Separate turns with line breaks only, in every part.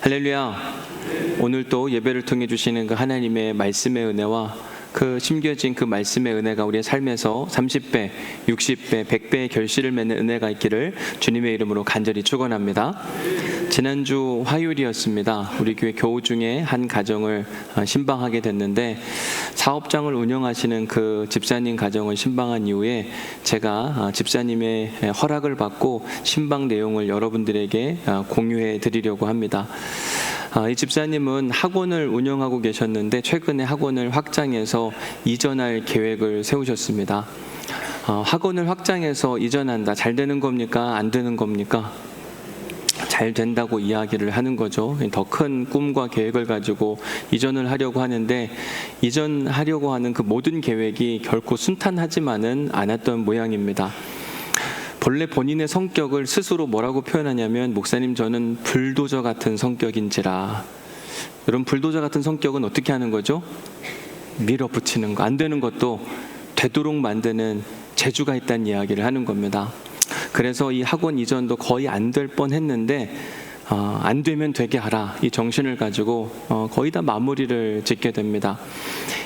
할렐루야. 오늘 또 예배를 통해 주시는 그 하나님의 말씀의 은혜와 그 심겨진 그 말씀의 은혜가 우리의 삶에서 30배, 60배, 100배의 결실을 맺는 은혜가 있기를 주님의 이름으로 간절히 축원합니다. 지난주 화요일이었습니다. 우리 교회 교우 중에 한 가정을 신방하게 됐는데 사업장을 운영하시는 그 집사님 가정을 신방한 이후에 제가 집사님의 허락을 받고 신방 내용을 여러분들에게 공유해 드리려고 합니다. 이 집사님은 학원을 운영하고 계셨는데 최근에 학원을 확장해서 이전할 계획을 세우셨습니다. 학원을 확장해서 이전한다. 잘 되는 겁니까? 안 되는 겁니까? 잘 된다고 이야기를 하는 거죠. 더 큰 꿈과 계획을 가지고 이전을 하려고 하는데 이전하려고 하는 그 모든 계획이 결코 순탄하지만은 않았던 모양입니다. 본래 본인의 성격을 스스로 뭐라고 표현하냐면, 목사님 저는 불도저 같은 성격인지라. 여러분, 불도저 같은 성격은 어떻게 하는 거죠? 밀어붙이는 거, 안 되는 것도 되도록 만드는 재주가 있다는 이야기를 하는 겁니다. 그래서 이 학원 이전도 거의 안 될 뻔했는데 안 되면 되게 하라, 이 정신을 가지고 거의 다 마무리를 짓게 됩니다.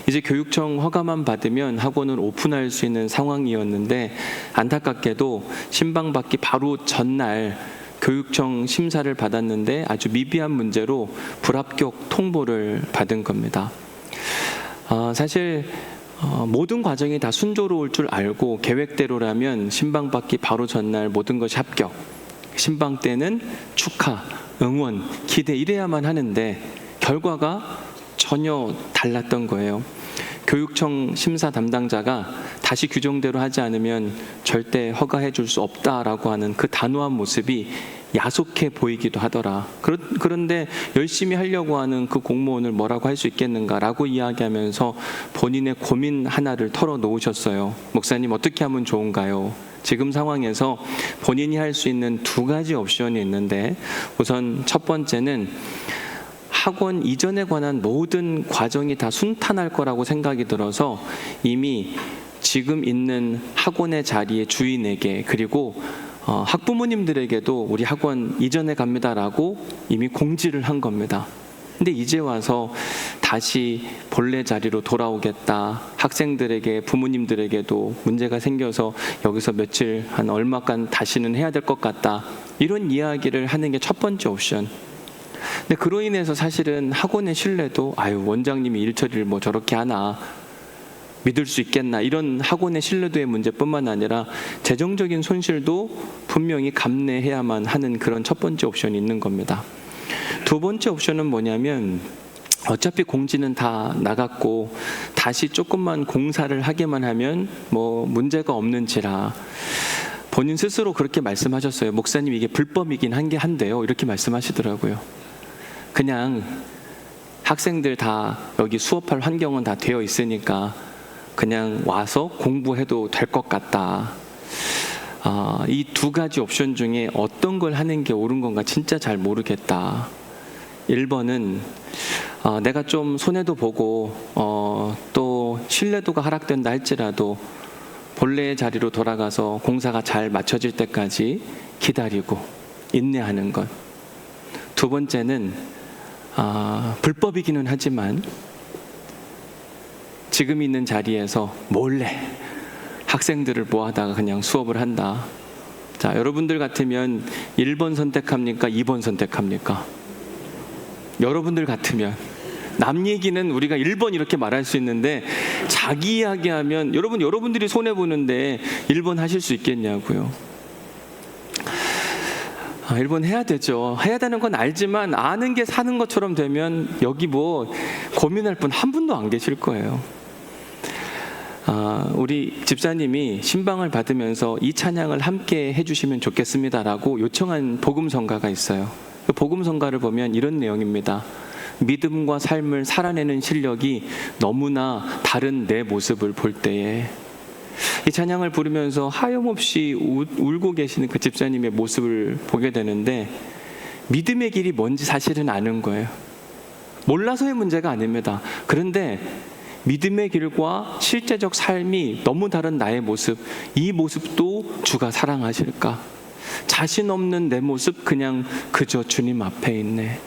이제 교육청 허가만 받으면 학원을 오픈할 수 있는 상황이었는데 안타깝게도 신방받기 바로 전날 교육청 심사를 받았는데 아주 미비한 문제로 불합격 통보를 받은 겁니다. 사실 모든 과정이 다 순조로울 줄 알고 계획대로라면 신방받기 바로 전날 모든 것이 합격, 신방 때는 축하, 응원, 기대 이래야만 하는데 결과가 전혀 달랐던 거예요. 교육청 심사 담당자가 다시 규정대로 하지 않으면 절대 허가해 줄 수 없다라고 하는 그 단호한 모습이 야속해 보이기도 하더라. 그런데 열심히 하려고 하는 그 공무원을 뭐라고 할 수 있겠는가라고 이야기하면서 본인의 고민 하나를 털어놓으셨어요. 목사님, 어떻게 하면 좋은가요? 지금 상황에서 본인이 할 수 있는 두 가지 옵션이 있는데, 우선 첫 번째는 학원 이전에 관한 모든 과정이 다 순탄할 거라고 생각이 들어서 이미 지금 있는 학원의 자리의 주인에게, 그리고 학부모님들에게도 우리 학원 이전에 갑니다라고 이미 공지를 한 겁니다. 근데 이제 와서 다시 본래 자리로 돌아오겠다, 학생들에게, 부모님들에게도 문제가 생겨서 여기서 며칠, 한 얼마간 다시는 해야 될 것 같다, 이런 이야기를 하는 게 첫 번째 옵션. 근데 그로 인해서 사실은 학원의 신뢰도, 원장님이 일처리를 뭐 저렇게 하나, 믿을 수 있겠나, 이런 학원의 신뢰도의 문제뿐만 아니라 재정적인 손실도 분명히 감내해야만 하는 그런 첫 번째 옵션이 있는 겁니다. 두 번째 옵션은 뭐냐면, 어차피 공지는 다 나갔고 다시 조금만 공사를 하게만 하면 뭐 문제가 없는지라 본인 스스로 그렇게 말씀하셨어요. 목사님, 이게 불법이긴 한데요, 이렇게 말씀하시더라고요. 그냥 학생들 다 여기 수업할 환경은 다 되어 있으니까 그냥 와서 공부해도 될 것 같다. 이 두 가지 옵션 중에 어떤 걸 하는 게 옳은 건가 진짜 잘 모르겠다. 1번은 내가 좀 손해도 보고 또 신뢰도가 하락된다 할지라도 본래의 자리로 돌아가서 공사가 잘 맞춰질 때까지 기다리고 인내하는 것. 두 번째는 불법이기는 하지만 지금 있는 자리에서 몰래 학생들을 모아다가 그냥 수업을 한다. 자, 여러분들 같으면 1번 선택합니까? 2번 선택합니까? 여러분들 같으면, 남 얘기는 우리가 1번 이렇게 말할 수 있는데 자기 이야기하면 여러분들이 손해보는데 1번 하실 수 있겠냐고요. 1번 해야 되죠. 해야 되는 건 알지만 아는 게 사는 것처럼 되면 여기 뭐 고민할 분 한 분도 안 계실 거예요. 우리 집사님이 신방을 받으면서 이 찬양을 함께 해주시면 좋겠습니다라고 요청한 복음성가가 있어요. 그 복음성가를 보면 이런 내용입니다. 믿음과 삶을 살아내는 실력이 너무나 다른 내 모습을 볼 때에, 이 찬양을 부르면서 하염없이 울고 계시는 그 집사님의 모습을 보게 되는데, 믿음의 길이 뭔지 사실은 아는 거예요. 몰라서의 문제가 아닙니다. 그런데 믿음의 길과 실제적 삶이 너무 다른 나의 모습, 이 모습도 주가 사랑하실까? 자신 없는 내 모습 그냥 그저 주님 앞에 있네.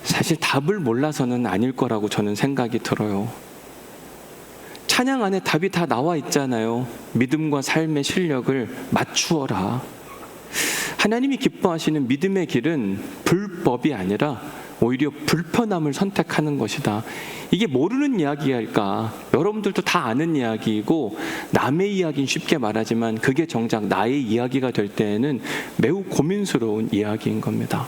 사실 답을 몰라서는 아닐 거라고 저는 생각이 들어요. 찬양 안에 답이 다 나와 있잖아요. 믿음과 삶의 실력을 맞추어라. 하나님이 기뻐하시는 믿음의 길은 불법이 아니라 오히려 불편함을 선택하는 것이다. 이게 모르는 이야기일까? 여러분들도 다 아는 이야기이고 남의 이야기는 쉽게 말하지만 그게 정작 나의 이야기가 될 때에는 매우 고민스러운 이야기인 겁니다.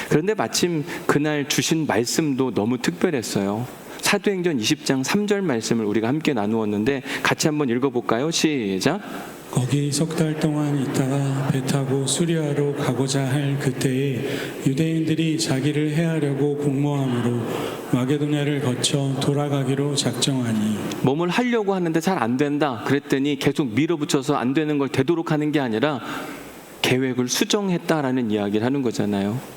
그런데 마침 그날 주신 말씀도 너무 특별했어요. 사도행전 20장 3절 말씀을 우리가 함께 나누었는데 같이 한번 읽어볼까요? 시작.
거기 석 달 동안 있다가 배 타고 수리아로 가고자 할 그때에 유대인들이 자기를 해하려고 공모함으로 마게도냐를 거쳐 돌아가기로 작정하니.
몸을 하려고 하는데 잘 안 된다 그랬더니 계속 밀어붙여서 안 되는 걸 되도록 하는 게 아니라 계획을 수정했다라는 이야기를 하는 거잖아요.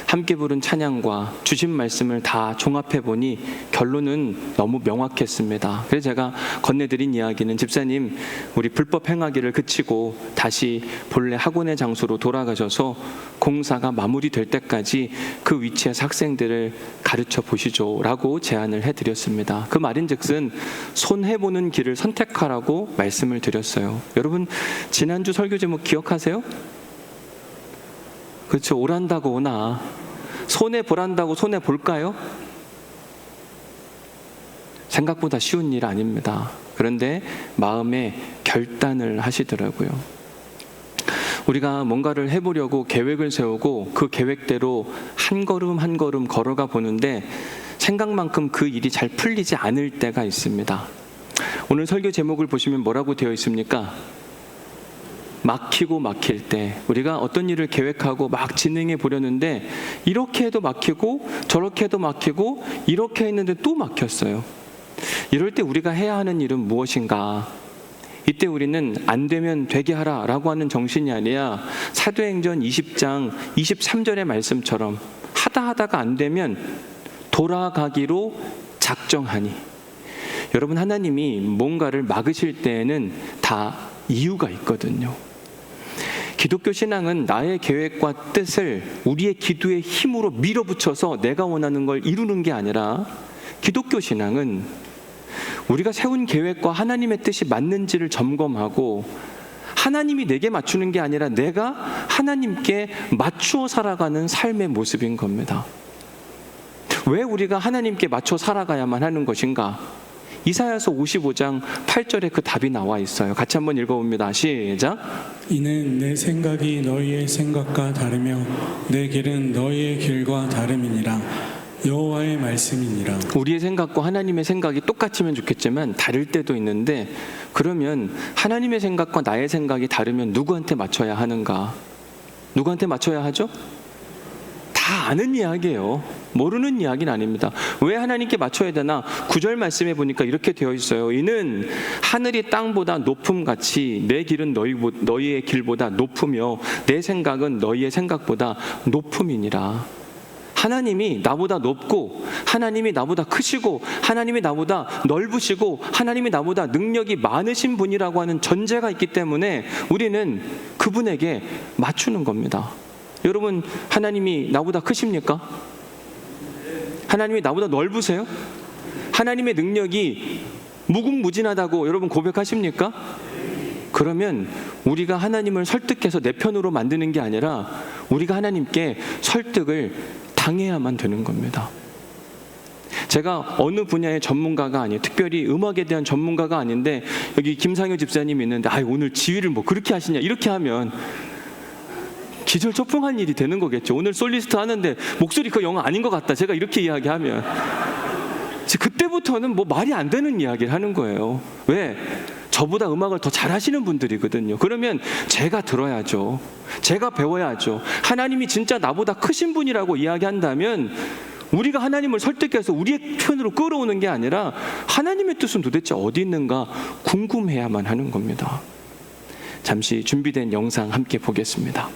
함께 부른 찬양과 주신 말씀을 다 종합해보니 결론은 너무 명확했습니다. 그래서 제가 건네드린 이야기는 집사님 우리 불법 행하기를 그치고 다시 본래 학원의 장소로 돌아가셔서 공사가 마무리될 때까지 그 위치에서 학생들을 가르쳐 보시죠 라고 제안을 해드렸습니다. 그 말인즉슨 손해보는 길을 선택하라고 말씀을 드렸어요. 여러분 지난주 설교 제목 기억하세요? 그렇죠. 오란다고 오나 손해보란다고 손해볼까요? 생각보다 쉬운 일 아닙니다. 그런데 마음에 결단을 하시더라고요. 우리가 뭔가를 해보려고 계획을 세우고 그 계획대로 한 걸음 한 걸음 걸어가 보는데 생각만큼 그 일이 잘 풀리지 않을 때가 있습니다. 오늘 설교 제목을 보시면 뭐라고 되어 있습니까? 막히고 막힐 때 우리가 어떤 일을 계획하고 막 진행해 보려는데 이렇게 해도 막히고 저렇게 해도 막히고 이렇게 했는데 또 막혔어요. 이럴 때 우리가 해야 하는 일은 무엇인가? 이때 우리는 안 되면 되게 하라 라고 하는 정신이 아니라 사도행전 20장 23절의 말씀처럼 하다가 안 되면 돌아가기로 작정하니. 여러분 하나님이 뭔가를 막으실 때에는 다 이유가 있거든요. 기독교 신앙은 나의 계획과 뜻을 우리의 기도의 힘으로 밀어붙여서 내가 원하는 걸 이루는 게 아니라 기독교 신앙은 우리가 세운 계획과 하나님의 뜻이 맞는지를 점검하고 하나님이 내게 맞추는 게 아니라 내가 하나님께 맞추어 살아가는 삶의 모습인 겁니다. 왜 우리가 하나님께 맞춰 살아가야만 하는 것인가? 이사야서 55장 8절에 그 답이 나와 있어요. 같이 한번 읽어봅니다. 시작.
이는 내 생각이 너희의 생각과 다르며 내 길은 너희의 길과 다름이니라. 여호와의 말씀이니라. 우리의
생각과 하나님의 생각이 똑같으면 좋겠지만 다를 때도 있는데 그러면 하나님의 생각과 나의 생각이 다르면 누구한테 맞춰야 하는가? 누구한테 맞춰야 하죠? 다 아는 이야기예요. 모르는 이야기는 아닙니다. 왜 하나님께 맞춰야 되나? 9절 말씀에 보니까 이렇게 되어 있어요. 이는 하늘이 땅보다 높음같이 내 길은 너희의 길보다 높으며 내 생각은 너희의 생각보다 높음이니라. 하나님이 나보다 높고 하나님이 나보다 크시고 하나님이 나보다 넓으시고 하나님이 나보다 능력이 많으신 분이라고 하는 전제가 있기 때문에 우리는 그분에게 맞추는 겁니다. 여러분 하나님이 나보다 크십니까? 하나님이 나보다 넓으세요? 하나님의 능력이 무궁무진하다고 여러분 고백하십니까? 그러면 우리가 하나님을 설득해서 내 편으로 만드는 게 아니라 우리가 하나님께 설득을 당해야만 되는 겁니다. 제가 어느 분야의 전문가가 아니에요. 특별히 음악에 대한 전문가가 아닌데 여기 김상효 집사님이 있는데 오늘 지휘를 뭐 그렇게 하시냐 이렇게 하면 기절초풍한 일이 되는 거겠죠. 오늘 솔리스트 하는데 목소리 그 영어 아닌 것 같다. 제가 이렇게 이야기하면 그때부터는 뭐 말이 안 되는 이야기를 하는 거예요. 왜? 저보다 음악을 더 잘하시는 분들이거든요. 그러면 제가 들어야죠. 제가 배워야죠. 하나님이 진짜 나보다 크신 분이라고 이야기한다면 우리가 하나님을 설득해서 우리의 편으로 끌어오는 게 아니라 하나님의 뜻은 도대체 어디 있는가 궁금해야만 하는 겁니다. 잠시 준비된 영상 함께 보겠습니다.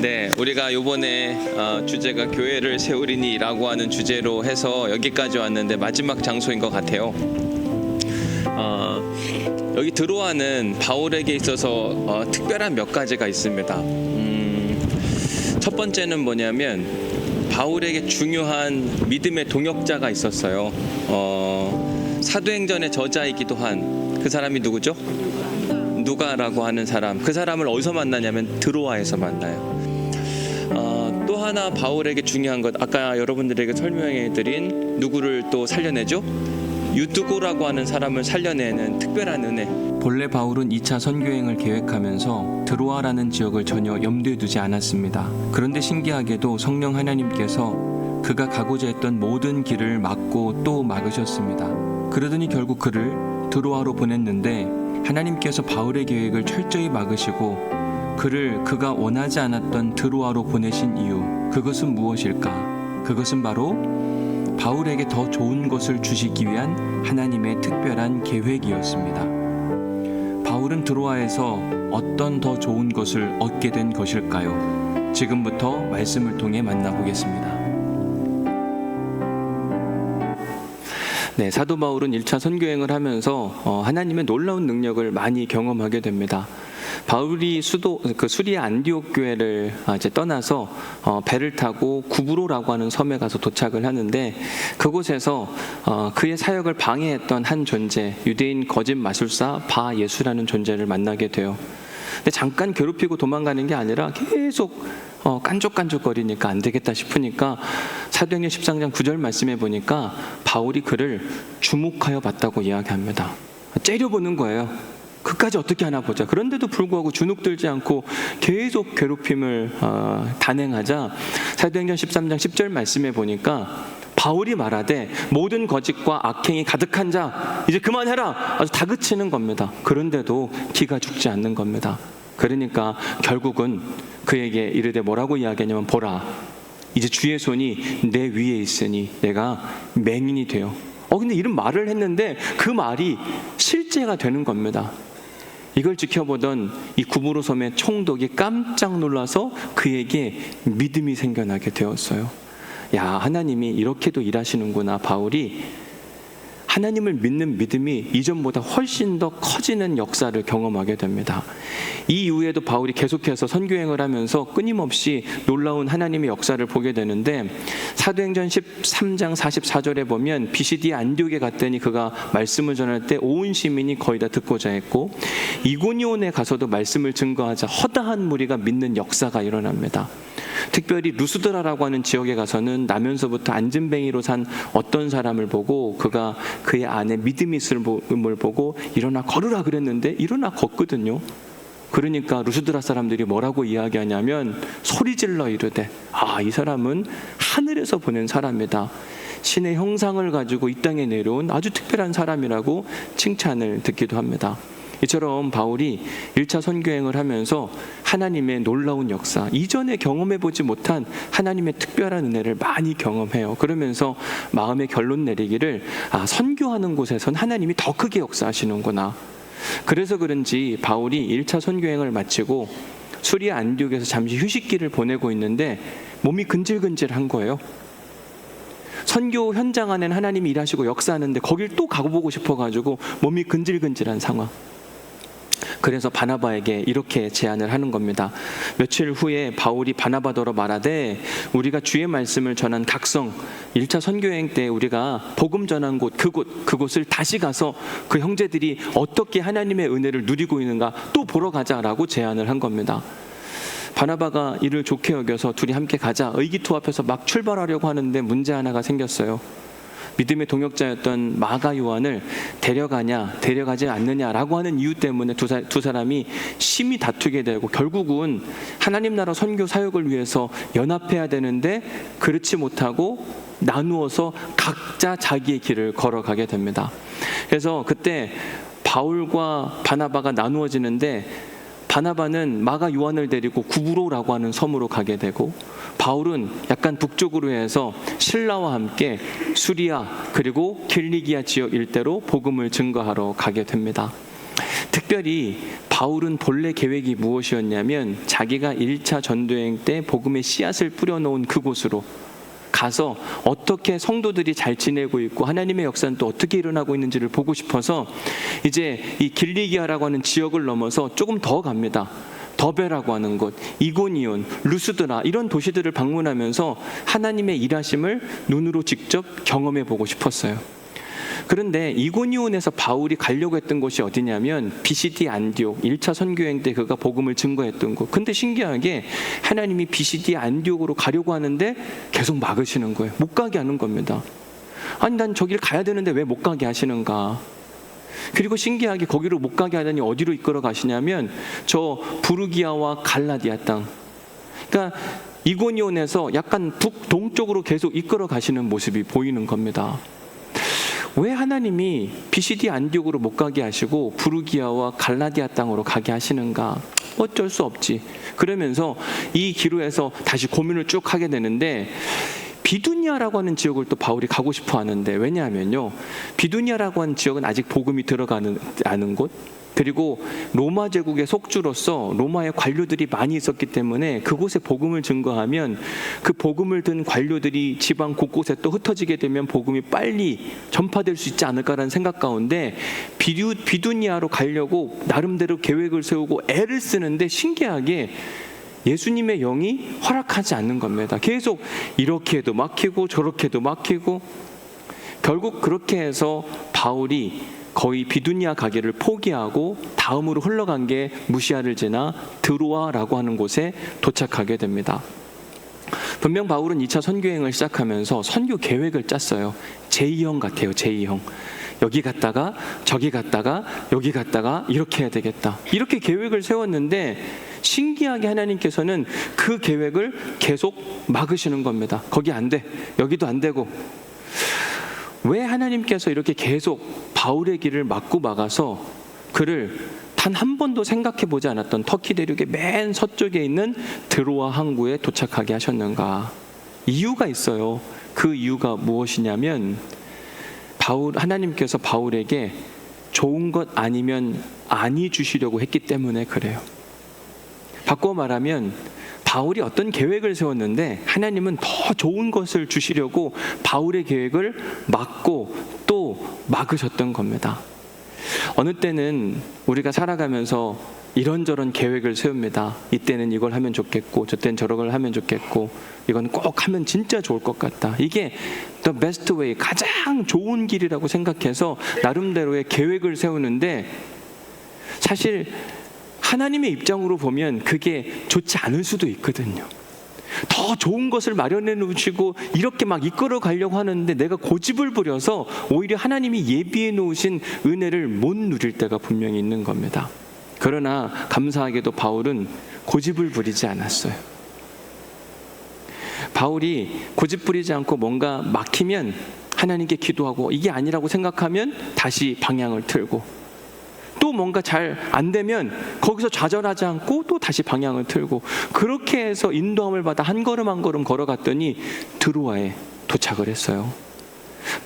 네, 우리가 이번에 주제가 교회를 세우리니라고 하는 주제로 해서 여기까지 왔는데 마지막 장소인 것 같아요. 여기 드로아는 바울에게 있어서 특별한 몇 가지가 있습니다. 첫 번째는 뭐냐면 바울에게 중요한 믿음의 동역자가 있었어요. 사도행전의 저자이기도 한 그 사람이 누구죠? 누가라고 하는 사람. 그 사람을 어디서 만나냐면 드로아에서 만나요. 또 하나 바울에게 중요한 것, 아까 여러분들에게 설명해드린 누구를 또 살려내죠? 유두고라고 하는 사람을 살려내는 특별한 은혜. 본래 바울은 2차 선교행을 계획하면서 드로아라는 지역을 전혀 염두에 두지 않았습니다. 그런데 신기하게도 성령 하나님께서 그가 가고자 했던 모든 길을 막고 또 막으셨습니다. 그러더니 결국 그를 드로아로 보냈는데 하나님께서 바울의 계획을 철저히 막으시고 그를 그가 원하지 않았던 드로아로 보내신 이유, 그것은 무엇일까? 그것은 바로 바울에게 더 좋은 것을 주시기 위한 하나님의 특별한 계획이었습니다. 바울은 드로아에서 어떤 더 좋은 것을 얻게 된 것일까요? 지금부터 말씀을 통해 만나보겠습니다. 네, 사도 바울은 1차 선교행을 하면서 하나님의 놀라운 능력을 많이 경험하게 됩니다. 바울이 수리아 안디옥 교회를 이제 떠나서 배를 타고 구브로라고 하는 섬에 가서 도착을 하는데 그곳에서 그의 사역을 방해했던 한 존재, 유대인 거짓 마술사 바 예수라는 존재를 만나게 돼요. 근데 잠깐 괴롭히고 도망가는 게 아니라 계속 깐족깐족거리니까 안 되겠다 싶으니까 사도행전 13장 9절 말씀에 보니까 바울이 그를 주목하여 봤다고 이야기합니다. 째려보는 거예요. 그까지 어떻게 하나 보자. 그런데도 불구하고 주눅들지 않고 계속 괴롭힘을 단행하자 사도행전 13장 10절 말씀에 보니까 바울이 말하되 모든 거짓과 악행이 가득한 자 이제 그만해라 아주 다그치는 겁니다. 그런데도 기가 죽지 않는 겁니다. 그러니까 결국은 그에게 이르되 뭐라고 이야기하냐면 보라 이제 주의 손이 내 위에 있으니 내가 맹인이 되어 근데 이런 말을 했는데 그 말이 실제가 되는 겁니다. 이걸 지켜보던 이 구브로 섬의 총독이 깜짝 놀라서 그에게 믿음이 생겨나게 되었어요. 야, 하나님이 이렇게도 일하시는구나. 바울이 하나님을 믿는 믿음이 이전보다 훨씬 더 커지는 역사를 경험하게 됩니다. 이 이후에도 바울이 계속해서 선교행을 하면서 끊임없이 놀라운 하나님의 역사를 보게 되는데 사도행전 13장 44절에 보면 비시디아 안디옥에 갔더니 그가 말씀을 전할 때 온 시민이 거의 다 듣고자 했고 이고니온에 가서도 말씀을 증거하자 허다한 무리가 믿는 역사가 일어납니다. 특별히 루스드라라고 하는 지역에 가서는 나면서부터 안진뱅이로 산 어떤 사람을 보고 그가 그의 안에 믿음이 있음을 보고 일어나 걸으라 그랬는데 일어나 걷거든요. 그러니까 루스드라 사람들이 뭐라고 이야기하냐면 소리질러 이르되 이 사람은 하늘에서 보낸 사람이다. 신의 형상을 가지고 이 땅에 내려온 아주 특별한 사람이라고 칭찬을 듣기도 합니다. 이처럼 바울이 1차 선교행을 하면서 하나님의 놀라운 역사, 이전에 경험해보지 못한 하나님의 특별한 은혜를 많이 경험해요. 그러면서 마음의 결론 내리기를 선교하는 곳에선 하나님이 더 크게 역사하시는구나. 그래서 그런지 바울이 1차 선교행을 마치고 수리아 안디옥에서 잠시 휴식기를 보내고 있는데 몸이 근질근질한 거예요. 선교 현장 안에는 하나님이 일하시고 역사하는데 거길 또 가보고 싶어가지고 몸이 근질근질한 상황. 그래서 바나바에게 이렇게 제안을 하는 겁니다. 며칠 후에 바울이 바나바더러 말하되 우리가 주의 말씀을 전한 각성 1차 선교여행 때 우리가 복음 전한 그곳을 다시 가서 그 형제들이 어떻게 하나님의 은혜를 누리고 있는가 또 보러 가자라고 제안을 한 겁니다. 바나바가 이를 좋게 여겨서 둘이 함께 가자 의기투합해서 막 출발하려고 하는데 문제 하나가 생겼어요. 믿음의 동역자였던 마가 요한을 데려가냐 데려가지 않느냐라고 하는 이유 때문에 두 사람이 심히 다투게 되고 결국은 하나님 나라 선교 사역을 위해서 연합해야 되는데 그렇지 못하고 나누어서 각자 자기의 길을 걸어가게 됩니다. 그래서 그때 바울과 바나바가 나누어지는데 바나바는 마가 요한을 데리고 구브로라고 하는 섬으로 가게 되고 바울은 약간 북쪽으로 해서 신라와 함께 수리아 그리고 킬리기아 지역 일대로 복음을 증거하러 가게 됩니다. 특별히 바울은 본래 계획이 무엇이었냐면 자기가 1차 전도여행 때 복음의 씨앗을 뿌려놓은 그곳으로 가서 어떻게 성도들이 잘 지내고 있고 하나님의 역사는 또 어떻게 일어나고 있는지를 보고 싶어서 이제 이 길리기아라고 하는 지역을 넘어서 조금 더 갑니다. 더베라고 하는 곳, 이고니온, 루스드라 이런 도시들을 방문하면서 하나님의 일하심을 눈으로 직접 경험해 보고 싶었어요. 그런데 이고니온에서 바울이 가려고 했던 곳이 어디냐면 비시디 안디옥 1차 선교행 때 그가 복음을 증거했던 곳. 근데 신기하게 하나님이 비시디 안디옥으로 가려고 하는데 계속 막으시는 거예요. 못 가게 하는 겁니다. 아니 난 저길 가야 되는데 왜 못 가게 하시는가. 그리고 신기하게 거기로 못 가게 하더니 어디로 이끌어 가시냐면 저 부르기아와 갈라디아 땅. 그러니까 이고니온에서 약간 북동쪽으로 계속 이끌어 가시는 모습이 보이는 겁니다. 왜 하나님이 비시디 안디옥으로 못 가게 하시고 부르기아와 갈라디아 땅으로 가게 하시는가? 어쩔 수 없지. 그러면서 이 기로에서 다시 고민을 쭉 하게 되는데 비두니아라고 하는 지역을 또 바울이 가고 싶어 하는데 왜냐하면요. 비두니아라고 하는 지역은 아직 복음이 들어가는 않은 곳, 그리고 로마 제국의 속주로서 로마의 관료들이 많이 있었기 때문에 그곳에 복음을 증거하면 그 복음을 든 관료들이 지방 곳곳에 또 흩어지게 되면 복음이 빨리 전파될 수 있지 않을까라는 생각 가운데 비두니아로 가려고 나름대로 계획을 세우고 애를 쓰는데 신기하게 예수님의 영이 허락하지 않는 겁니다. 계속 이렇게 해도 막히고 저렇게 해도 막히고 결국 그렇게 해서 바울이 거의 비두니아 가기를 포기하고 다음으로 흘러간 게 무시아를 지나 드로아라고 하는 곳에 도착하게 됩니다. 분명 바울은 2차 선교행을 시작하면서 선교 계획을 짰어요. 제2형 같아요. 제2형. 여기 갔다가 저기 갔다가 여기 갔다가 이렇게 해야 되겠다. 이렇게 계획을 세웠는데 신기하게 하나님께서는 그 계획을 계속 막으시는 겁니다. 거기 안 돼. 여기도 안 되고. 왜 하나님께서 이렇게 계속 바울의 길을 막고 막아서 그를 단 한 번도 생각해 보지 않았던 터키 대륙의 맨 서쪽에 있는 드로아 항구에 도착하게 하셨는가? 이유가 있어요. 그 이유가 무엇이냐면 하나님께서 바울에게 좋은 것 아니면 아니 주시려고 했기 때문에 그래요. 바꿔 말하면 바울이 어떤 계획을 세웠는데 하나님은 더 좋은 것을 주시려고 바울의 계획을 막고 또 막으셨던 겁니다. 어느 때는 우리가 살아가면서 이런저런 계획을 세웁니다. 이때는 이걸 하면 좋겠고 저때는 저걸 하면 좋겠고 이건 꼭 하면 진짜 좋을 것 같다. 이게 the best way, 가장 좋은 길이라고 생각해서 나름대로의 계획을 세우는데 사실 하나님의 입장으로 보면 그게 좋지 않을 수도 있거든요. 더 좋은 것을 마련해 놓으시고 이렇게 막 이끌어 가려고 하는데 내가 고집을 부려서 오히려 하나님이 예비해 놓으신 은혜를 못 누릴 때가 분명히 있는 겁니다. 그러나 감사하게도 바울은 고집을 부리지 않았어요. 바울이 고집 부리지 않고 뭔가 막히면 하나님께 기도하고 이게 아니라고 생각하면 다시 방향을 틀고 또 뭔가 잘 안 되면 거기서 좌절하지 않고 또 다시 방향을 틀고 그렇게 해서 인도함을 받아 한 걸음 한 걸음 걸어갔더니 드로아에 도착을 했어요.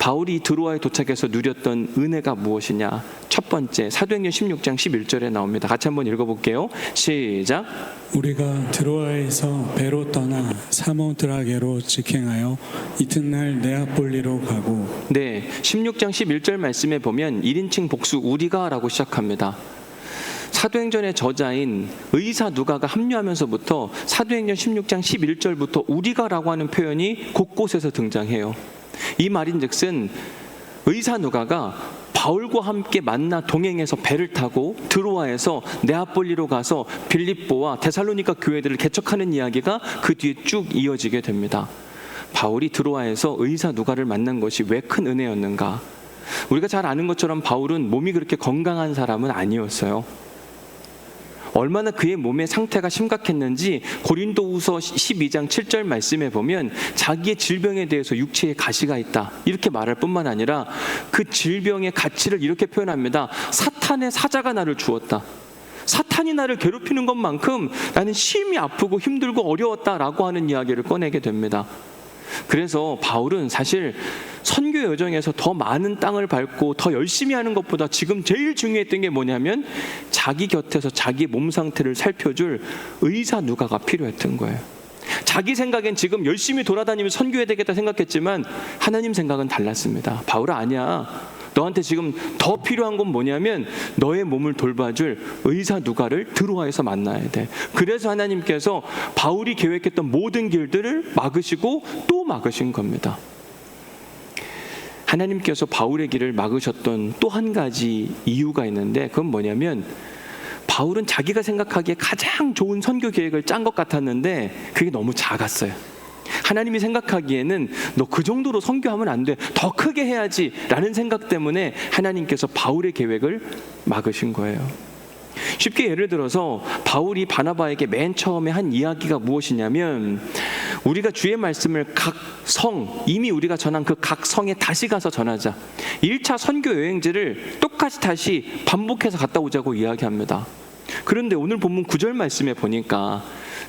바울이 드로아에 도착해서 누렸던 은혜가 무엇이냐? 첫 번째 사도행전 16장 11절에 나옵니다. 같이 한번 읽어볼게요. 시작.
우리가 드로아에서 배로 떠나 사모드라게로 직행하여 이튿날 네아폴리로 가고.
네, 16장 11절 말씀에 보면 1인칭 복수 우리가라고 시작합니다. 사도행전의 저자인 의사 누가가 합류하면서부터 사도행전 16장 11절부터 우리가라고 하는 표현이 곳곳에서 등장해요. 이 말인즉슨 의사 누가가 바울과 함께 만나 동행해서 배를 타고 드로아에서 네아폴리로 가서 빌립보와 데살로니가 교회들을 개척하는 이야기가 그 뒤에 쭉 이어지게 됩니다. 바울이 드로아에서 의사 누가를 만난 것이 왜 큰 은혜였는가? 우리가 잘 아는 것처럼 바울은 몸이 그렇게 건강한 사람은 아니었어요. 얼마나 그의 몸의 상태가 심각했는지 고린도후서 12장 7절 말씀에 보면 자기의 질병에 대해서 육체에 가시가 있다 이렇게 말할 뿐만 아니라 그 질병의 가치를 이렇게 표현합니다. 사탄의 사자가 나를 주었다. 사탄이 나를 괴롭히는 것만큼 나는 심히 아프고 힘들고 어려웠다라고 하는 이야기를 꺼내게 됩니다. 그래서 바울은 사실 선교 여정에서 더 많은 땅을 밟고 더 열심히 하는 것보다 지금 제일 중요했던 게 뭐냐면 자기 곁에서 자기 몸 상태를 살펴줄 의사 누가가 필요했던 거예요. 자기 생각엔 지금 열심히 돌아다니며 선교해야 되겠다 생각했지만 하나님 생각은 달랐습니다. 바울아, 아니야. 너한테 지금 더 필요한 건 뭐냐면 너의 몸을 돌봐줄 의사 누가를 드로아에서 만나야 돼. 그래서 하나님께서 바울이 계획했던 모든 길들을 막으시고 또 막으신 겁니다. 하나님께서 바울의 길을 막으셨던 또 한 가지 이유가 있는데, 그건 뭐냐면 바울은 자기가 생각하기에 가장 좋은 선교 계획을 짠 것 같았는데 그게 너무 작았어요. 하나님이 생각하기에는 너 그 정도로 선교하면 안 돼, 더 크게 해야지 라는 생각 때문에 하나님께서 바울의 계획을 막으신 거예요. 쉽게 예를 들어서 바울이 바나바에게 맨 처음에 한 이야기가 무엇이냐면, 우리가 주의 말씀을 각 성, 이미 우리가 전한 그 각 성에 다시 가서 전하자. 1차 선교 여행지를 똑같이 다시 반복해서 갔다 오자고 이야기합니다. 그런데 오늘 본문 9절 말씀에 보니까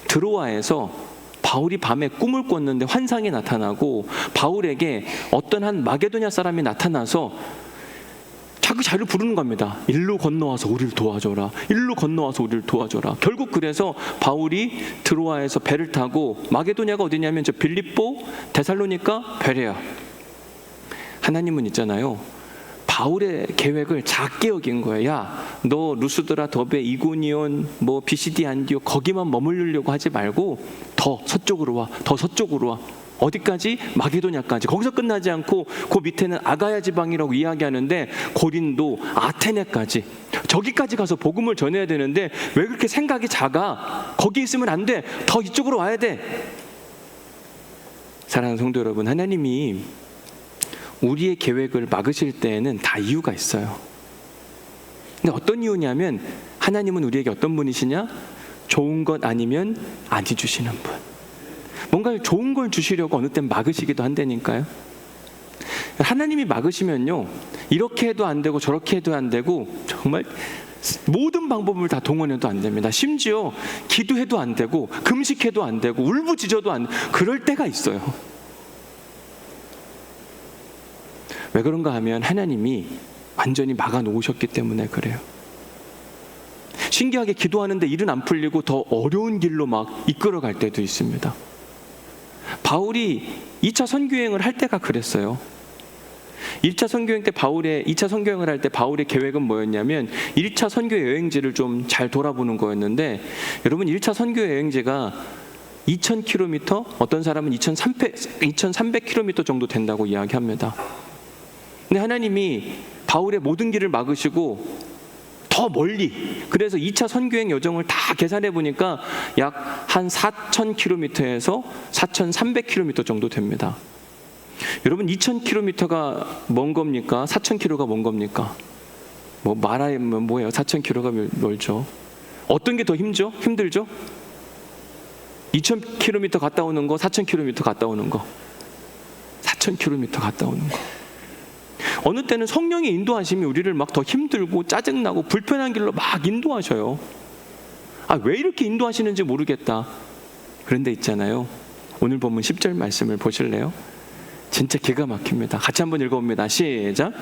드로아에서 바울이 밤에 꿈을 꿨는데 환상이 나타나고 바울에게 어떤 한 마게도냐 사람이 나타나서 자꾸 자기를 부르는 겁니다. 일로 건너와서 우리를 도와줘라. 일로 건너와서 우리를 도와줘라. 결국 그래서 바울이 드로아에서 배를 타고, 마게도냐가 어디냐면 저 빌립보, 데살로니가, 베레아. 하나님은 있잖아요, 바울의 계획을 작게 여긴 거예요. 야, 너 루스드라, 더베, 이고니온, 뭐 비시디, 안디오 거기만 머무르려고 하지 말고 더 서쪽으로 와. 더 서쪽으로 와. 어디까지? 마게도냐까지. 거기서 끝나지 않고 그 밑에는 아가야 지방이라고 이야기하는데 고린도, 아테네까지, 저기까지 가서 복음을 전해야 되는데 왜 그렇게 생각이 작아? 거기 있으면 안 돼. 더 이쪽으로 와야 돼. 사랑하는 성도 여러분, 하나님이 우리의 계획을 막으실 때에는 다 이유가 있어요. 근데 어떤 이유냐면, 하나님은 우리에게 어떤 분이시냐? 좋은 것 아니면 안 해주시는 분. 뭔가 좋은 걸 주시려고 어느 땐 막으시기도 한다니까요. 하나님이 막으시면요, 이렇게 해도 안 되고 저렇게 해도 안 되고 정말 모든 방법을 다 동원해도 안 됩니다. 심지어 기도해도 안 되고 금식해도 안 되고 울부짖어도 안 되고 그럴 때가 있어요. 왜 그런가 하면 하나님이 완전히 막아놓으셨기 때문에 그래요. 신기하게 기도하는데 일은 안 풀리고 더 어려운 길로 막 이끌어갈 때도 있습니다. 바울이 2차 선교여행을 할 때가 그랬어요. 1차 선교여행 때 2차 선교여행을 할 때 바울의 계획은 뭐였냐면 1차 선교 여행지를 좀 잘 돌아보는 거였는데, 여러분 1차 선교 여행지가 2,000km, 어떤 사람은 2,300km 정도 된다고 이야기합니다. 근데 하나님이 바울의 모든 길을 막으시고 더 멀리, 그래서 2차 선교행 여정을 다 계산해 보니까 약 한 4,000km에서 4,300km 정도 됩니다. 여러분 2,000km가 먼 겁니까? 4,000km가 먼 겁니까? 뭐 말하면 뭐예요? 4,000km가 멀죠. 어떤 게 더 힘들죠? 2,000km 갔다 오는 거, 4,000km 갔다 오는 거. 4,000km 갔다 오는 거. 어느 때는 성령의 인도하심이 우리를 막 더 힘들고 짜증나고 불편한 길로 막 인도하셔요. 왜 이렇게 인도하시는지 모르겠다. 그런데 있잖아요, 오늘 본문 10절 말씀을 보실래요? 진짜 기가 막힙니다. 같이 한번 읽어봅니다. 시작.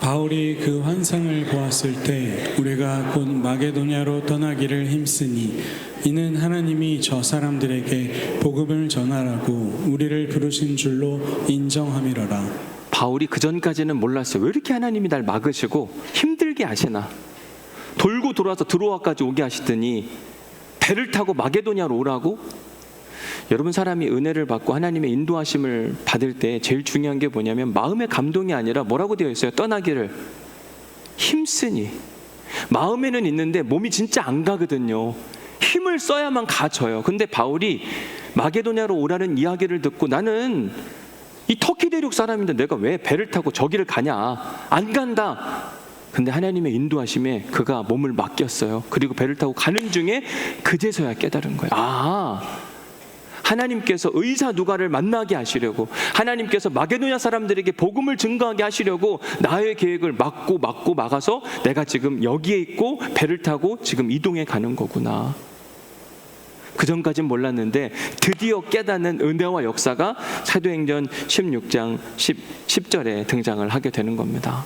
바울이 그 환상을 보았을 때 우리가 곧 마게도냐로 떠나기를 힘쓰니 이는 하나님이 저 사람들에게 복음을 전하라고 우리를 부르신 줄로 인정함이로라.
바울이 그전까지는 몰랐어요. 왜 이렇게 하나님이 날 막으시고 힘들게 하시나. 돌고 돌아서 드로아까지 오게 하시더니 배를 타고 마게도냐로 오라고? 여러분, 사람이 은혜를 받고 하나님의 인도하심을 받을 때 제일 중요한 게 뭐냐면 마음의 감동이 아니라 뭐라고 되어 있어요? 떠나기를 힘쓰니. 마음에는 있는데 몸이 진짜 안 가거든요. 힘을 써야만 가져요. 근데 바울이 마게도냐로 오라는 이야기를 듣고, 나는 이 터키 대륙 사람인데 내가 왜 배를 타고 저기를 가냐, 안 간다. 근데 하나님의 인도하심에 그가 몸을 맡겼어요. 그리고 배를 타고 가는 중에 그제서야 깨달은 거예요. 하나님께서 의사 누가를 만나게 하시려고, 하나님께서 마게도냐 사람들에게 복음을 증거하게 하시려고 나의 계획을 막아서 내가 지금 여기에 있고 배를 타고 지금 이동해 가는 거구나. 그전까진 몰랐는데 드디어 깨닫는 은혜와 역사가 사도행전 16장 10절에 등장을 하게 되는 겁니다.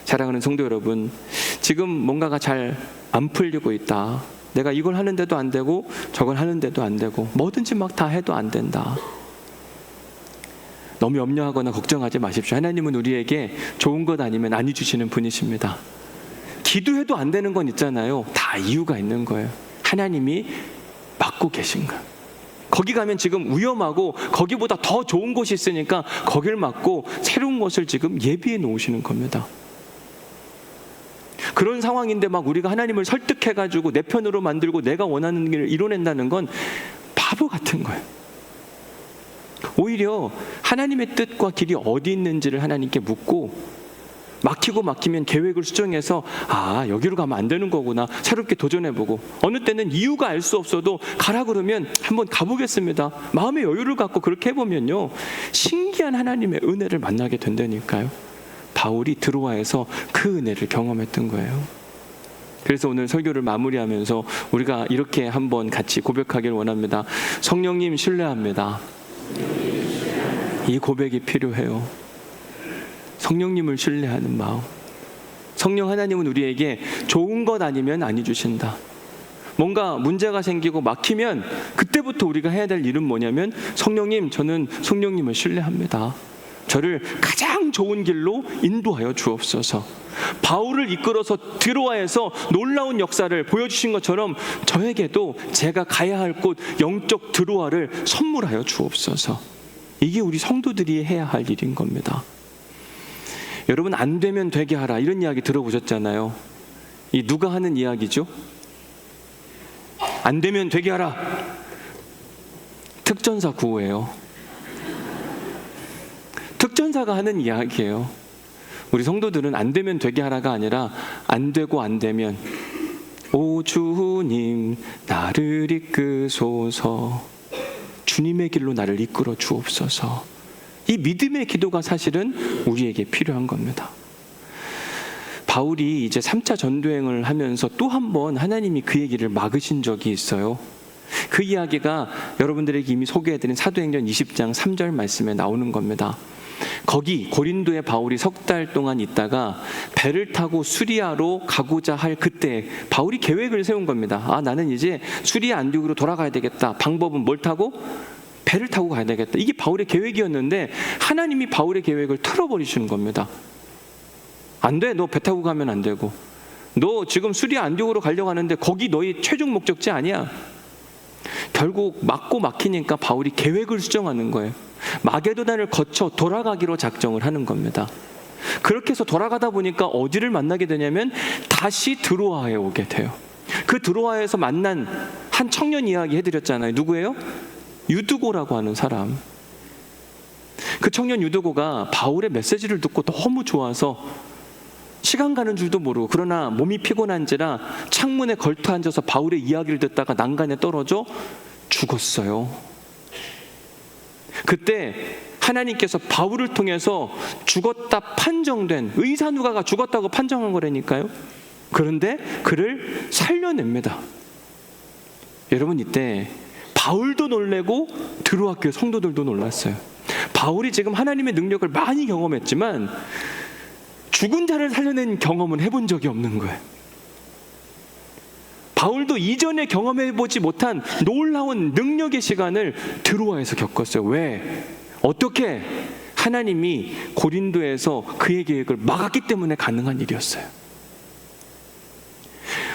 사랑하는 성도 여러분, 지금 뭔가가 잘 안 풀리고 있다. 내가 이걸 하는데도 안 되고 저걸 하는데도 안 되고 뭐든지 막 다 해도 안 된다. 너무 염려하거나 걱정하지 마십시오. 하나님은 우리에게 좋은 것 아니면 아니 주시는 분이십니다. 기도해도 안 되는 건 있잖아요. 다 이유가 있는 거예요. 하나님이 막고 계신 거예요. 거기 가면 지금 위험하고 거기보다 더 좋은 곳이 있으니까 거길 막고 새로운 것을 지금 예비해 놓으시는 겁니다. 그런 상황인데 막 우리가 하나님을 설득해가지고 내 편으로 만들고 내가 원하는 길을 이뤄낸다는 건 바보 같은 거예요. 오히려 하나님의 뜻과 길이 어디 있는지를 하나님께 묻고, 막히면 계획을 수정해서 여기로 가면 안 되는 거구나 새롭게 도전해보고, 어느 때는 이유가 알 수 없어도 가라 그러면 한번 가보겠습니다. 마음의 여유를 갖고 그렇게 해보면요, 신기한 하나님의 은혜를 만나게 된다니까요. 바울이 드로아에서 그 은혜를 경험했던 거예요. 그래서 오늘 설교를 마무리하면서 우리가 이렇게 한번 같이 고백하길 원합니다. 성령님 신뢰합니다. 이 고백이 필요해요. 성령님을 신뢰하는 마음. 성령 하나님은 우리에게 좋은 것 아니면 아니 주신다. 뭔가 문제가 생기고 막히면 그때부터 우리가 해야 될 일은 뭐냐면, 성령님, 저는 성령님을 신뢰합니다. 저를 가장 좋은 길로 인도하여 주옵소서. 바울을 이끌어서 드로아에서 놀라운 역사를 보여주신 것처럼 저에게도 제가 가야 할 곳 영적 드로아를 선물하여 주옵소서. 이게 우리 성도들이 해야 할 일인 겁니다. 여러분, 안 되면 되게 하라, 이런 이야기 들어보셨잖아요. 이 누가 하는 이야기죠? 안 되면 되게 하라. 특전사 구호예요. 특전사가 하는 이야기예요. 우리 성도들은 안 되면 되게 하라가 아니라 안 되고 안 되면 오 주님 나를 이끄소서, 주님의 길로 나를 이끌어 주옵소서. 이 믿음의 기도가 사실은 우리에게 필요한 겁니다. 바울이 이제 3차 전도행을 하면서 또 한 번 하나님이 그의 길을 막으신 적이 있어요. 그 이야기가 여러분들에게 이미 소개해드린 사도행전 20장 3절 말씀에 나오는 겁니다. 거기 고린도에 바울이 3달 동안 있다가 배를 타고 수리아로 가고자 할 그때 바울이 계획을 세운 겁니다. 나는 이제 수리아 안디옥으로 돌아가야 되겠다. 방법은 뭘 타고? 배를 타고 가야 되겠다. 이게 바울의 계획이었는데 하나님이 바울의 계획을 틀어버리시는 겁니다. 안 돼, 너 배 타고 가면 안 되고, 너 지금 수리아 안디옥으로 가려고 하는데 거기 너희 최종 목적지 아니야. 결국 막히니까 바울이 계획을 수정하는 거예요. 마게도나를 거쳐 돌아가기로 작정을 하는 겁니다. 그렇게 해서 돌아가다 보니까 어디를 만나게 되냐면 다시 드로아에 오게 돼요. 그 드로아에서 만난 한 청년 이야기 해드렸잖아요. 누구예요? 유드고라고 하는 사람. 그 청년 유드고가 바울의 메시지를 듣고 너무 좋아서 시간 가는 줄도 모르고, 그러나 몸이 피곤한지라 창문에 걸터 앉아서 바울의 이야기를 듣다가 난간에 떨어져 죽었어요. 그때 하나님께서 바울을 통해서 죽었다 판정된, 의사 누가가 죽었다고 판정한 거라니까요. 그런데 그를 살려냅니다. 여러분, 이때 바울도 놀래고 드로아 교회 성도들도 놀랐어요. 바울이 지금 하나님의 능력을 많이 경험했지만 죽은 자를 살려낸 경험은 해본 적이 없는 거예요. 바울도 이전에 경험해보지 못한 놀라운 능력의 시간을 드로아에서 겪었어요. 왜? 어떻게? 하나님이 고린도에서 그의 계획을 막았기 때문에 가능한 일이었어요.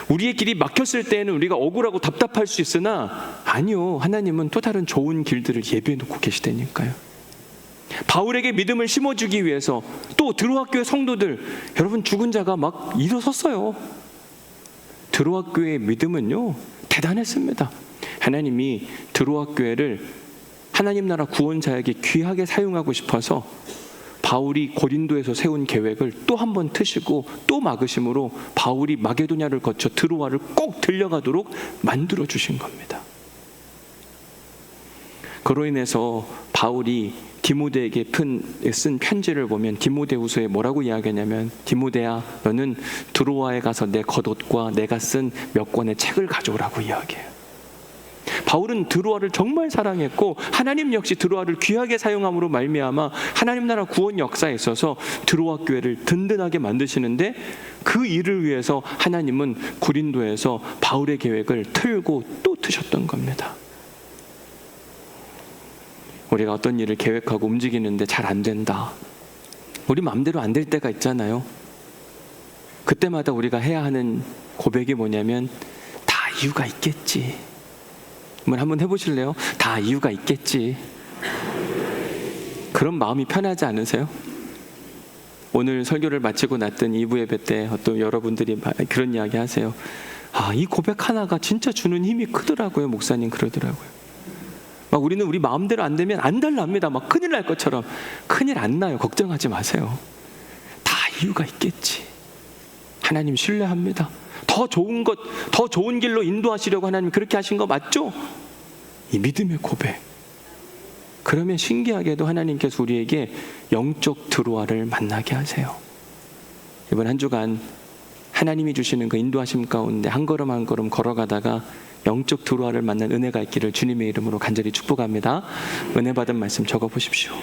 우리의 길이 막혔을 때에는 우리가 억울하고 답답할 수 있으나, 아니요, 하나님은 또 다른 좋은 길들을 예비해 놓고 계시다니까요. 바울에게 믿음을 심어주기 위해서 또 드로아 교회 성도들, 여러분, 죽은 자가 막 일어섰어요. 드로아 교회의 믿음은요 대단했습니다. 하나님이 드로아 교회를 하나님 나라 구원자에게 귀하게 사용하고 싶어서 바울이 고린도에서 세운 계획을 또 한 번 트시고 또 막으심으로 바울이 마게도냐를 거쳐 드로아를 꼭 들려가도록 만들어 주신 겁니다. 그로 인해서 바울이 디모데에게 쓴 편지를 보면 디모데후서에 뭐라고 이야기하냐면, 디모데야, 너는 드로아에 가서 내 겉옷과 내가 쓴 몇 권의 책을 가져오라고 이야기해요. 바울은 드로아를 정말 사랑했고 하나님 역시 드로아를 귀하게 사용함으로 말미암아 하나님 나라 구원 역사에 있어서 드로아 교회를 든든하게 만드시는데 그 일을 위해서 하나님은 고린도에서 바울의 계획을 틀고 또 트셨던 겁니다. 우리가 어떤 일을 계획하고 움직이는데 잘 안 된다. 우리 마음대로 안 될 때가 있잖아요. 그때마다 우리가 해야 하는 고백이 뭐냐면 다 이유가 있겠지. 한번 해보실래요? 다 이유가 있겠지. 그런 마음이 편하지 않으세요? 오늘 설교를 마치고 났던 2부 예배 때 어떤 여러분들이 그런 이야기 하세요. 이 고백 하나가 진짜 주는 힘이 크더라고요. 목사님 그러더라고요. 막 우리는 우리 마음대로 안 되면 안달납니다. 막 큰일 날 것처럼. 큰일 안 나요. 걱정하지 마세요. 다 이유가 있겠지. 하나님 신뢰합니다. 더 좋은 것, 더 좋은 길로 인도하시려고 하나님 그렇게 하신 거 맞죠? 이 믿음의 고백. 그러면 신기하게도 하나님께서 우리에게 영적 드로아를 만나게 하세요. 이번 한 주간 하나님이 주시는 그 인도하심 가운데 한 걸음 한 걸음 걸어가다가 영적 드로아를 만난 은혜가 있기를 주님의 이름으로 간절히 축복합니다. 은혜 받은 말씀 적어보십시오.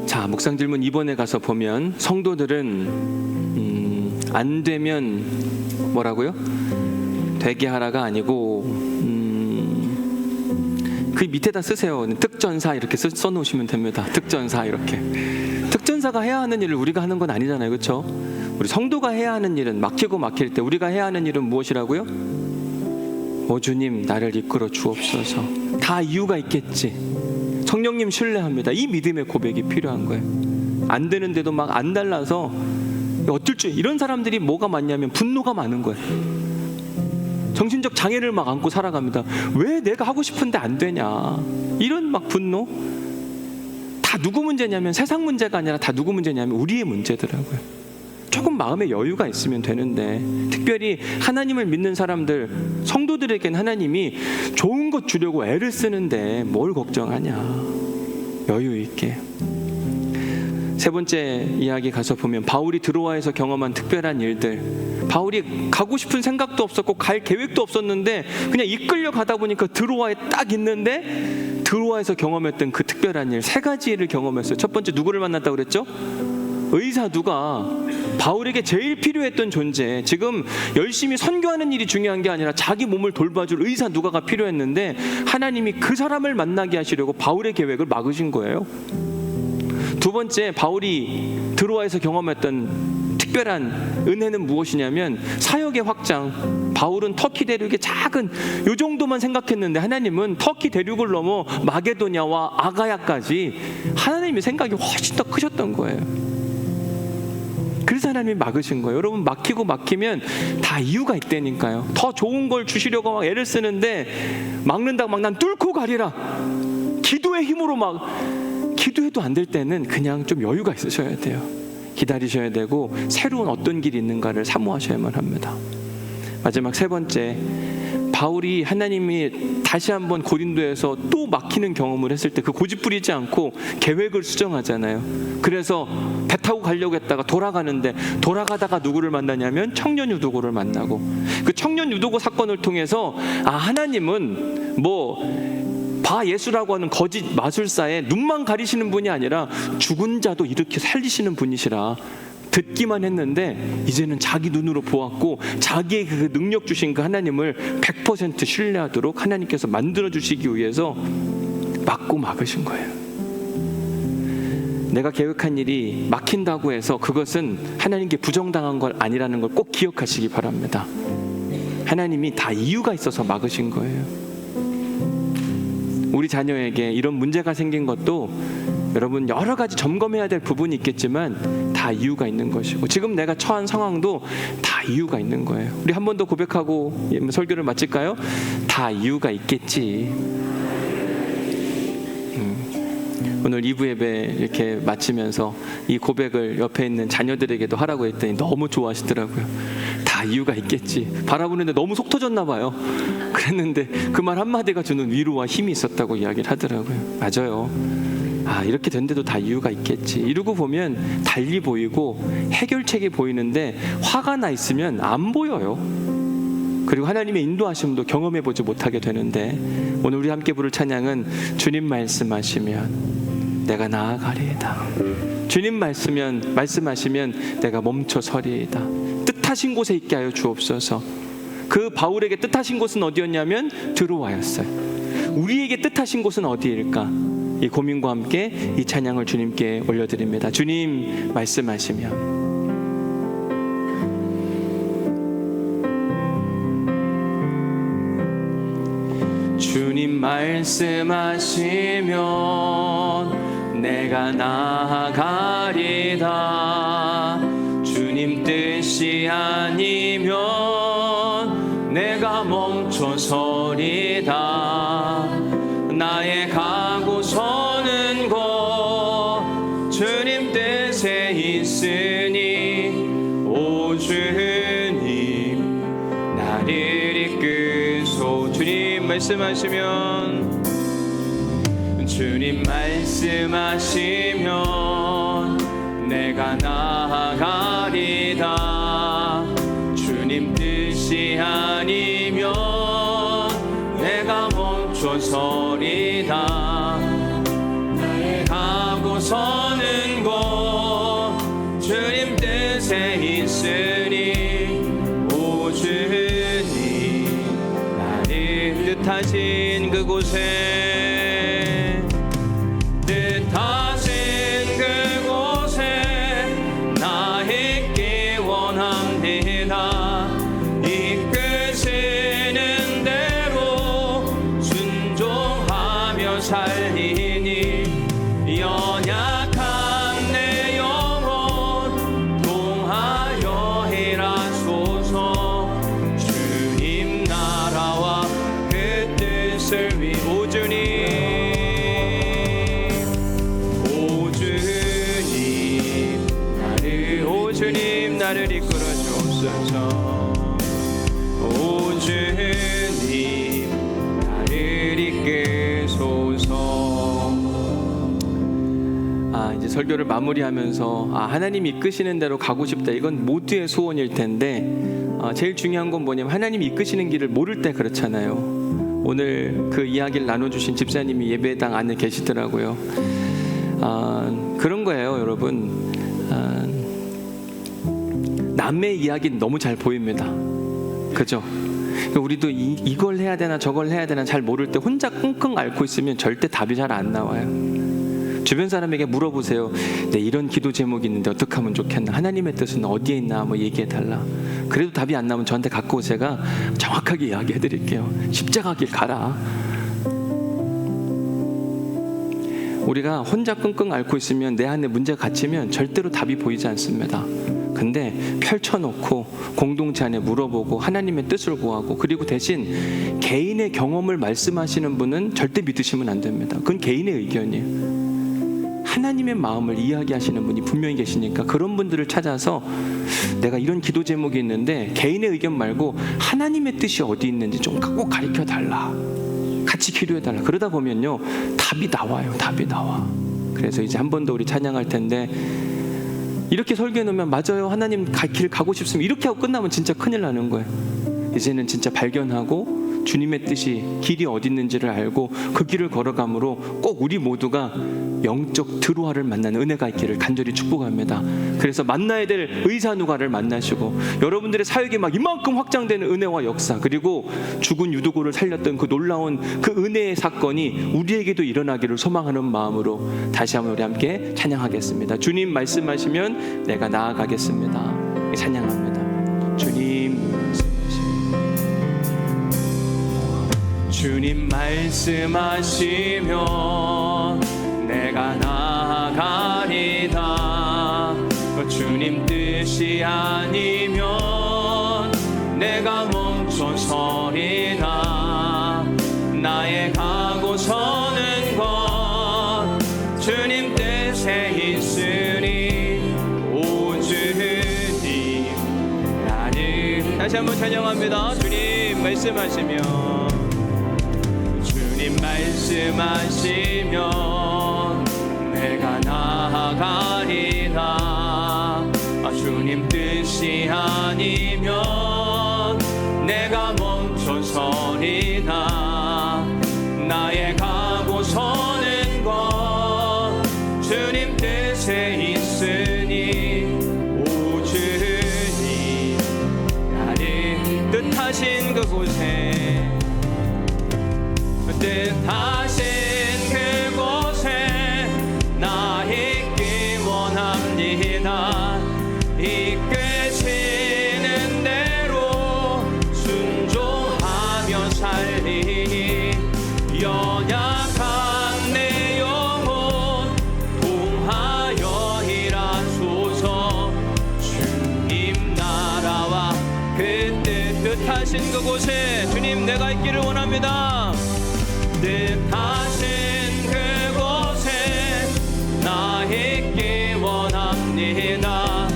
자, 묵상 질문 2번에 가서 보면 성도들은 안 되면 뭐라고요? 되게 하라가 아니고 그 밑에다 쓰세요. 특전사 이렇게 써놓으시면 됩니다. 특전사 이렇게. 특전사가 해야 하는 일을 우리가 하는 건 아니잖아요. 그렇죠? 우리 성도가 해야 하는 일은 막히고 막힐 때 우리가 해야 하는 일은 무엇이라고요? 오 주님 나를 이끌어 주옵소서. 다 이유가 있겠지. 성령님 신뢰합니다. 이 믿음의 고백이 필요한 거예요. 안 되는데도 막 안 달라서 어쩔 줄 이런 사람들이 뭐가 많냐면 분노가 많은 거예요. 정신적 장애를 막 안고 살아갑니다. 왜 내가 하고 싶은데 안 되냐. 이런 막 분노. 다 누구 문제냐면 세상 문제가 아니라 다 누구 문제냐면 우리의 문제더라고요. 조금 마음에 여유가 있으면 되는데 특별히 하나님을 믿는 사람들 성도들에겐 하나님이 좋은 것 주려고 애를 쓰는데 뭘 걱정하냐. 여유 있게. 세 번째 이야기 가서 보면 바울이 드로아에서 경험한 특별한 일들. 바울이 가고 싶은 생각도 없었고 갈 계획도 없었는데 그냥 이끌려 가다 보니까 드로아에 딱 있는데 드로아에서 경험했던 그 특별한 일 3가지를 경험했어요. 첫 번째 누구를 만났다고 그랬죠? 의사 누가 바울에게 제일 필요했던 존재. 지금 열심히 선교하는 일이 중요한 게 아니라 자기 몸을 돌봐줄 의사 누가가 필요했는데 하나님이 그 사람을 만나게 하시려고 바울의 계획을 막으신 거예요. 두 번째 바울이 드로아에서 경험했던 특별한 은혜는 무엇이냐면 사역의 확장. 바울은 터키 대륙의 작은 요 정도만 생각했는데 하나님은 터키 대륙을 넘어 마게도냐와 아가야까지 하나님의 생각이 훨씬 더 크셨던 거예요. 그래서 하나님이 막으신 거예요. 여러분 막히고 막히면 다 이유가 있다니까요. 더 좋은 걸 주시려고 막 애를 쓰는데 막는다고 막 난 뚫고 가리라. 기도의 힘으로 막 기도해도 안 될 때는 그냥 좀 여유가 있으셔야 돼요. 기다리셔야 되고 새로운 어떤 길이 있는가를 사모하셔야만 합니다. 마지막 3번째, 바울이 하나님이 다시 한번 고린도에서 또 막히는 경험을 했을 때 그 고집 부리지 않고 계획을 수정하잖아요. 그래서 배 타고 가려고 했다가 돌아가는데 돌아가다가 누구를 만나냐면 청년 유도고를 만나고 그 청년 유도고 사건을 통해서 하나님은 바 예수라고 하는 거짓 마술사의 눈만 가리시는 분이 아니라 죽은 자도 이렇게 살리시는 분이시라 듣기만 했는데 이제는 자기 눈으로 보았고 자기의 그 능력 주신 그 하나님을 100% 신뢰하도록 하나님께서 만들어주시기 위해서 막고 막으신 거예요. 내가 계획한 일이 막힌다고 해서 그것은 하나님께 부정당한 걸 아니라는 걸 꼭 기억하시기 바랍니다. 하나님이 다 이유가 있어서 막으신 거예요. 우리 자녀에게 이런 문제가 생긴 것도 여러분 여러 가지 점검해야 될 부분이 있겠지만 다 이유가 있는 것이고 지금 내가 처한 상황도 다 이유가 있는 거예요. 우리 한 번 더 고백하고 설교를 마칠까요? 다 이유가 있겠지. 오늘 2부 예배 이렇게 마치면서 이 고백을 옆에 있는 자녀들에게도 하라고 했더니 너무 좋아하시더라고요. 다 이유가 있겠지. 바라보는데 너무 속 터졌나 봐요. 그랬는데 그 말 한마디가 주는 위로와 힘이 있었다고 이야기를 하더라고요. 맞아요. 이렇게 된데도 다 이유가 있겠지. 이러고 보면 달리 보이고 해결책이 보이는데 화가 나 있으면 안 보여요. 그리고 하나님의 인도하심도 경험해보지 못하게 되는데, 오늘 우리 함께 부를 찬양은 주님 말씀하시면 내가 나아가리이다. 주님 말씀하시면 내가 멈춰 서리이다. 뜻하신 곳에 있게 하여 주옵소서. 그 바울에게 뜻하신 곳은 어디였냐면 드로아였어요. 우리에게 뜻하신 곳은 어디일까? 이 고민과 함께 이 찬양을 주님께 올려드립니다. 주님 말씀하시면 주님 말씀하시면 내가 나아가리다. 주님 뜻이 아니면 내가 멈춰서리다. 나의 가고 서는 곳 주님 뜻에 있으니 오 주님 나를 이끄소. 주님 말씀하시면 주님 말씀하시면 내가 나아가리다. 주님 뜻이 아니면 내가 멈춰서리다. 나의 가고 서는 곳 주님 뜻에 있으니 오 주님 나를 뜻하신 그곳에 나 있기 원합니다. 이끄시는 대로 순종하며 살리니 연약한 내 영혼 통하여 일하소서. 주님 나라와 그 뜻을 위해 오 주님 나를 이끌어 주옵소서. 오 주님 나를 이끄소서. 이제 설교를 마무리하면서 하나님이 이끄시는 대로 가고 싶다, 이건 모두의 소원일 텐데 제일 중요한 건 뭐냐면 하나님이 이끄시는 길을 모를 때 그렇잖아요. 오늘 그 이야기를 나눠주신 집사님이 예배당 안에 계시더라고요. 그런 거예요, 여러분. 남의 이야기는 너무 잘 보입니다. 그죠? 우리도 이걸 해야 되나 저걸 해야 되나 잘 모를 때 혼자 끙끙 앓고 있으면 절대 답이 잘 안 나와요. 주변 사람에게 물어보세요. 네, 이런 기도 제목이 있는데 어떻게 하면 좋겠나? 하나님의 뜻은 어디에 있나? 뭐 얘기해달라. 그래도 답이 안 나오면 저한테 갖고 오세요. 제가 정확하게 이야기해 드릴게요. 십자가 길 가라. 우리가 혼자 끙끙 앓고 있으면, 내 안에 문제가 갇히면 절대로 답이 보이지 않습니다. 근데 펼쳐놓고 공동체 안에 물어보고 하나님의 뜻을 구하고, 그리고 대신 개인의 말씀하시는 분은 절대 믿으시면 안 됩니다. 그건 개인의 의견이에요. 하나님의 마음을 이야기하시는 분이 분명히 계시니까 그런 분들을 찾아서 내가 이런 기도 제목이 있는데 개인의 의견 말고 하나님의 뜻이 어디 있는지 좀 꼭 가르쳐 달라, 같이 기도해 달라. 그러다 보면요 답이 나와요. 답이 나와. 그래서 이제 한 번 더 우리 찬양할 텐데, 이렇게 설교해 놓으면 맞아요, 하나님 길 가고 싶으면 이렇게 하고 끝나면 진짜 큰일 나는 거예요. 이제는 진짜 발견하고 주님의 뜻이 길이 어디 있는지를 알고 그 길을 걸어감으로 꼭 우리 모두가 영적 드로아를 만나는 은혜가 있기를 간절히 축복합니다. 그래서 만나야 될 의사 누가를 만나시고 여러분들의 사역이 막 이만큼 확장되는 은혜와 역사, 그리고 죽은 유두고를 살렸던 그 놀라운 그 은혜의 사건이 우리에게도 일어나기를 소망하는 마음으로 다시 한번 우리 함께 찬양하겠습니다. 주님 말씀하시면 내가 나아가겠습니다. 찬양합니다. 주님 말씀하시면 내가 나아가리다. 주님 뜻이 아니면 내가 멈춰서리다. 나의 가고 서는 것 주님 뜻에 있으니 오 주님 나를 다시 한번 찬양합니다. 주님 말씀하시면, 주님 말씀하시면 내가 나아가리라. 주님 뜻이 아니면 내가 멈춰서리라. 나의 가고 서는 것 주님 뜻에 있으니, 오 주님 나를 뜻하신 그곳에, 뜻하신 그곳에 나 있기 원합니다. 이끄시는 대로 순종하며 살리니, 연약한 내 영혼 통하여 일하소서. 주님 나라와 그 뜻하신 그곳에 주님 내가 있기를 원합니다. 뜻하신 그곳에 나 있기 원합니다.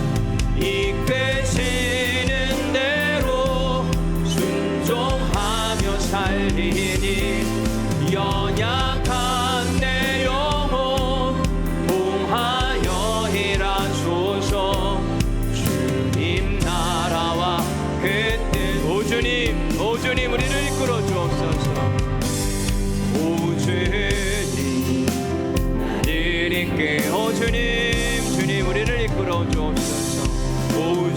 이끄시는 대로 순종하며 살리니, 연약한 내 영혼 통하여 일하소서. 주님 나라와 그 뜻, 오 주님 우리를 이끌어 주옵소서. 오 주님 나를 이끌, 오 주님 우리를 이끌어 주옵소서. 오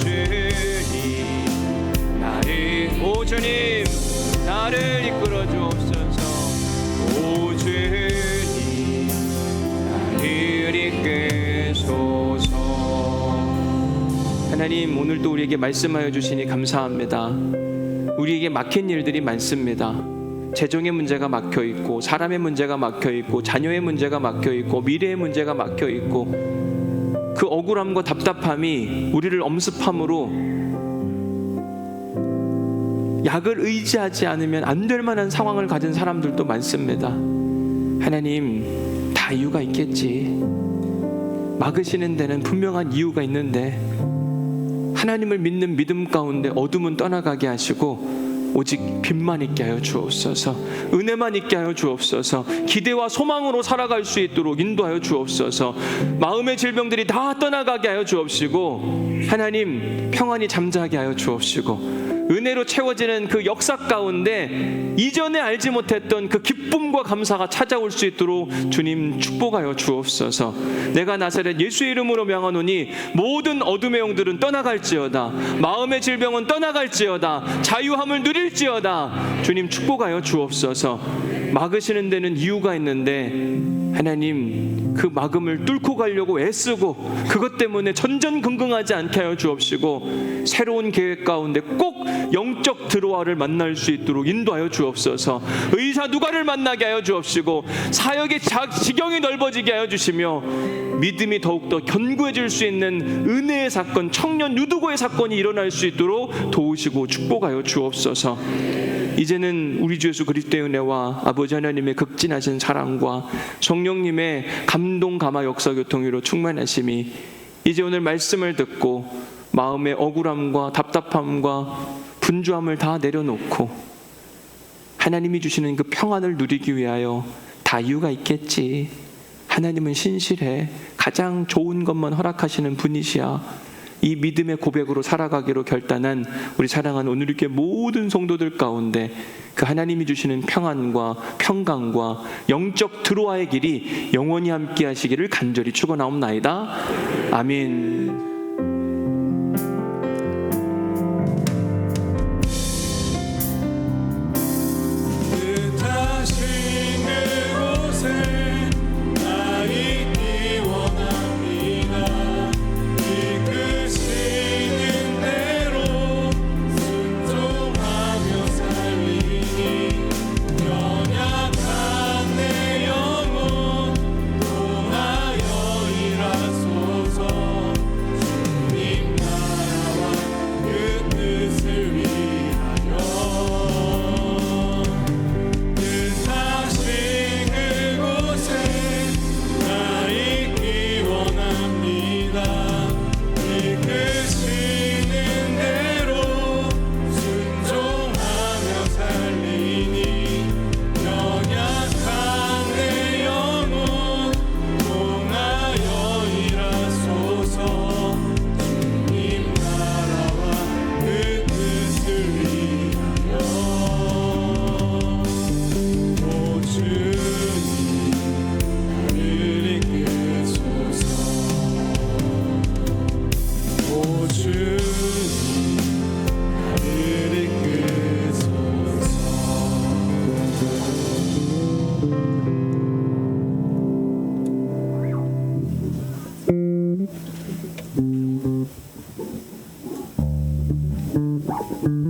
주님 나를 이끌어 주옵소서. 오 주님 나를 이끌소서. 하나님, 오늘도 우리에게 말씀하여 주시니 감사합니다. 우리에게 막힌 일들이 많습니다. 재정의 문제가 막혀 있고, 사람의 문제가 막혀 있고, 자녀의 문제가 막혀 있고, 미래의 문제가 막혀 있고, 그 억울함과 답답함이 우리를 엄습함으로 약을 의지하지 않으면 안 될 만한 상황을 가진 사람들도 많습니다. 하나님, 다 이유가 있겠지. 막으시는 데는 분명한 이유가 있는데, 하나님을 믿는 믿음 가운데 어둠은 떠나가게 하시고 오직 빛만 있게 하여 주옵소서. 은혜만 있게 하여 주옵소서. 기대와 소망으로 살아갈 수 있도록 인도하여 주옵소서. 마음의 질병들이 다 떠나가게 하여 주옵시고, 하나님 평안이 잠자게 하여 주옵시고, 은혜로 채워지는 그 역사 가운데 이전에 알지 못했던 그 기쁨과 감사가 찾아올 수 있도록 주님 축복하여 주옵소서. 내가 나사렛 예수의 이름으로 명하노니 모든 어둠의 영들은 떠나갈지어다. 마음의 질병은 떠나갈지어다. 자유함을 누릴지어다. 주님 축복하여 주옵소서. 막으시는 데는 이유가 있는데 하나님, 그 막음을 뚫고 가려고 애쓰고 그것 때문에 전전긍긍하지 않게 하여 주옵시고, 새로운 계획 가운데 꼭 영적 드로아를 만날 수 있도록 인도하여 주옵소서. 의사 누가를 만나게 하여 주옵시고, 사역의 지경이 넓어지게 하여 주시며, 믿음이 더욱더 견고해질 수 있는 은혜의 사건, 청년 유두고의 사건이 일어날 수 있도록 도우시고 축복하여 주옵소서. 이제는 우리 주 예수 그리스도의 은혜와 아버지 하나님의 극진하신 사랑과 성령님의 감동 감화 역사 교통으로 충만하심이 이제 오늘 말씀을 듣고 마음의 억울함과 답답함과 분주함을 다 내려놓고 하나님이 주시는 그 평안을 누리기 위하여 다 이유가 있겠지. 하나님은 신실해. 가장 좋은 것만 허락하시는 분이시야. 이 믿음의 고백으로 살아가기로 결단한 우리 사랑하는 오늘의 모든 성도들 가운데 그 하나님이 주시는 평안과 평강과 영적 드로아의 길이 영원히 함께 하시기를 간절히 축원하옵나이다. 아멘.
기도합니다.